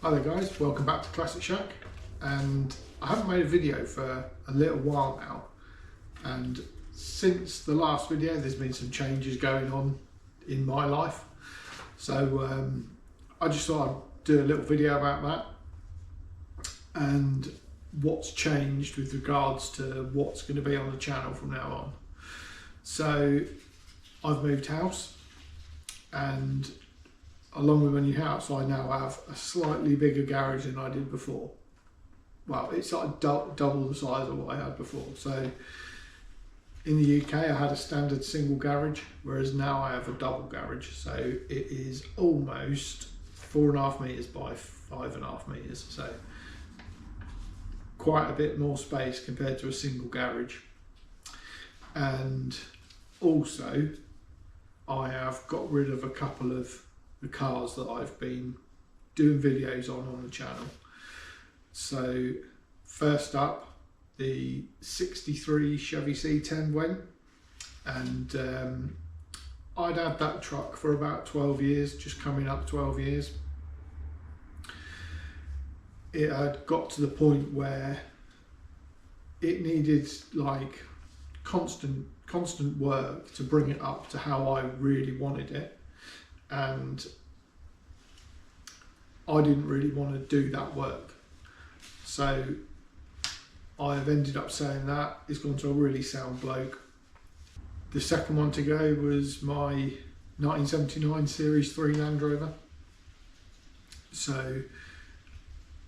Hi there guys, welcome back to Classic Shack, and I haven't made a video for a little while now, and since the last video there's been some changes going on in my life, so I just thought I'd do a little video about that and what's changed with regards to what's going to be on the channel from now on. So I've moved house, and along with my new house, I now have a slightly bigger garage than I did before. Well, it's like double the size of what I had before. So in the UK, I had a standard single garage, whereas now I have a double garage. So it is almost 4.5 meters by 5.5 meters. So quite a bit more space compared to a single garage. And also, I have got rid of a couple of the cars that I've been doing videos on the channel. So first up, the 63 Chevy C10 went, and I'd had that truck for about 12 years, just coming up 12 years. It had got to the point where it needed like constant work to bring it up to how I really wanted it. And I didn't really want to do that work, so I've ended up saying that. It's gone to a really sound bloke. The second one to go was my 1979 Series 3 Land Rover, so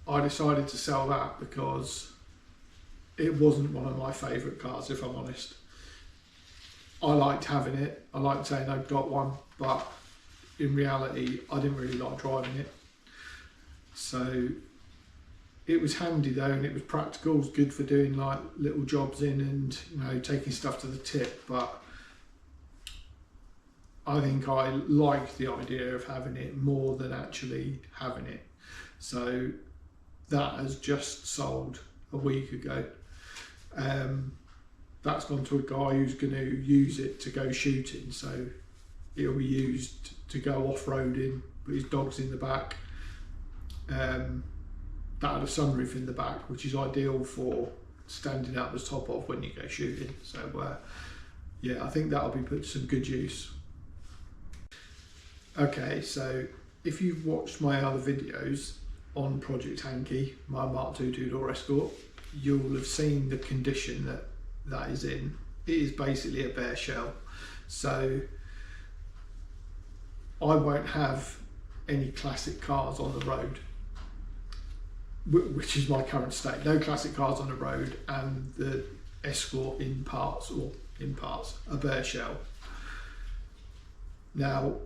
I decided to sell that because it wasn't one of my favourite cars, if I'm honest. I liked having it, I liked saying I'd got one, but in reality I didn't really like driving it. So it was handy though, and it was practical. It was good for doing like little jobs in and, you know, taking stuff to the tip, but I think I liked the idea of having it more than actually having it. So that has just sold a week ago. That's gone to a guy who's going to use it to go shooting, so it'll be used to go off-roading, but his dog's in the back. That had a sunroof in the back, which is ideal for standing out the top of when you go shooting. So yeah, I think that'll be put to some good use. Okay, so if you've watched my other videos on Project Hankey, my Mark II two-door Escort, you'll have seen the condition that is in. It is basically a bare shell. So I won't have any classic cars on the road, which is my current state. No classic cars on the road, and the Escort in parts, a bare shell. Now,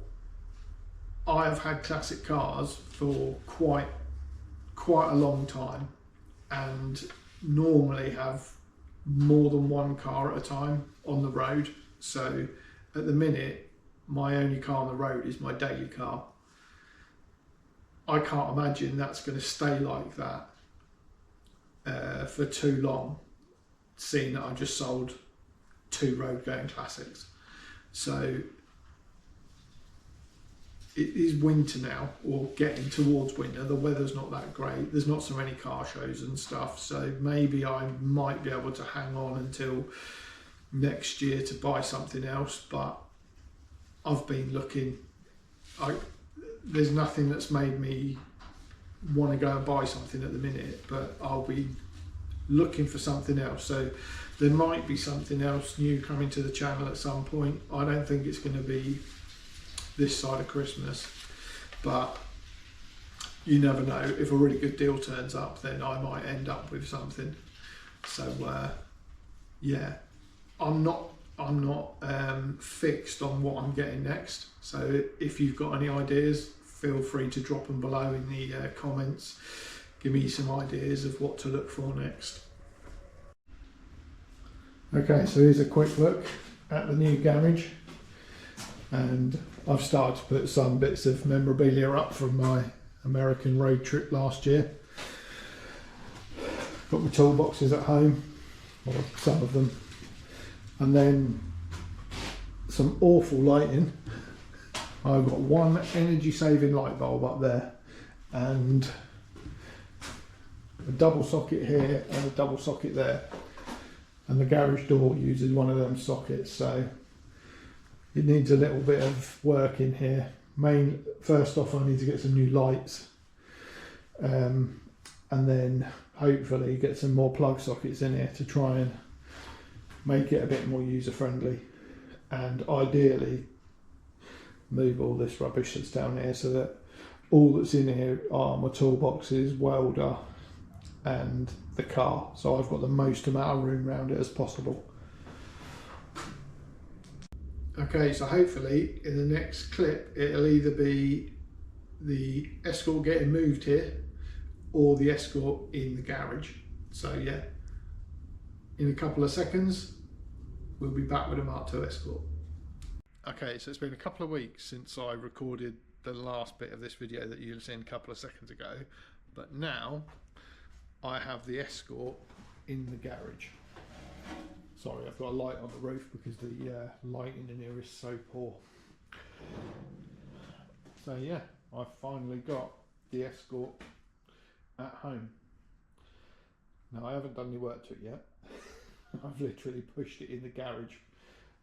I have had classic cars for quite a long time, and normally have more than one car at a time on the road. So at the minute, my only car on the road is my daily car. I can't imagine that's going to stay like that for too long, seeing that I just sold 2 road going classics. So it is winter now, or getting towards winter. The weather's not that great. There's not so many car shows and stuff, so maybe I might be able to hang on until next year to buy something else, but I've been looking. There's nothing that's made me want to go and buy something at the minute, but I'll be looking for something else. So there might be something else new coming to the channel at some point. I don't think it's going to be this side of Christmas, but you never know. If a really good deal turns up, then I might end up with something. So yeah, I'm not fixed on what I'm getting next. So if you've got any ideas, feel free to drop them below in the comments. Give me some ideas of what to look for next. Okay, so here's a quick look at the new garage, and I've started to put some bits of memorabilia up from my American road trip last year. Got my toolboxes at home, or some of them, and then some awful lighting. I've got one energy saving light bulb up there, and a double socket here and a double socket there, and the garage door uses one of them sockets, so it needs a little bit of work in here. First off, I need to get some new lights, and then hopefully get some more plug sockets in here to try and make it a bit more user friendly, and ideally move all this rubbish that's down here so that all that's in here are my toolboxes, welder and the car, so I've got the most amount of room around it as possible. Okay, so hopefully in the next clip it'll either be the Escort getting moved here or the Escort in the garage. So yeah, in a couple of seconds we'll be back with a Mark II Escort. Okay, so it's been a couple of weeks since I recorded the last bit of this video that you've seen a couple of seconds ago, but now I have the Escort in the garage. Sorry, I've got a light on the roof because the lighting in here is so poor. So yeah, I've finally got the Escort at home. Now I haven't done any work to it yet. I've literally pushed it in the garage,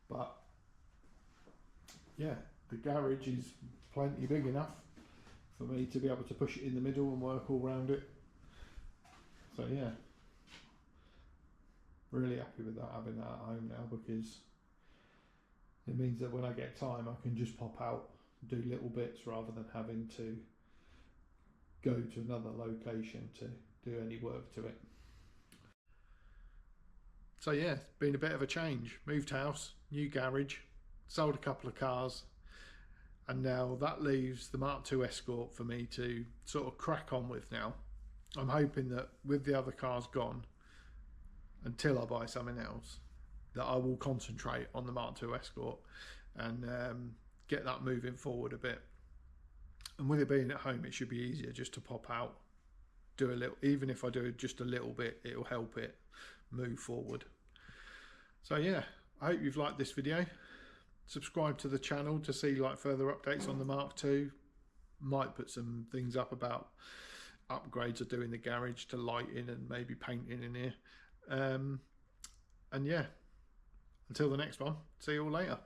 but yeah, the garage is plenty big enough for me to be able to push it in the middle and work all around it. So yeah, really happy with that, having that at home now, because it means that when I get time I can just pop out, do little bits rather than having to go to another location to do any work to it. So yeah, it's been a bit of a change. Moved house, new garage, sold a couple of cars, and now that leaves the Mark II Escort for me to sort of crack on with now. I'm hoping that with the other cars gone, until I buy something else, that I will concentrate on the Mark II Escort and get that moving forward a bit. And with it being at home, it should be easier just to pop out, do a little, even if I do just a little bit, it'll help it move forward. So yeah, I hope you've liked this video. Subscribe to the channel to see like further updates on the Mark II. Might put some things up about upgrades of doing the garage to lighting and maybe painting in here. And yeah, until the next one, see you all later.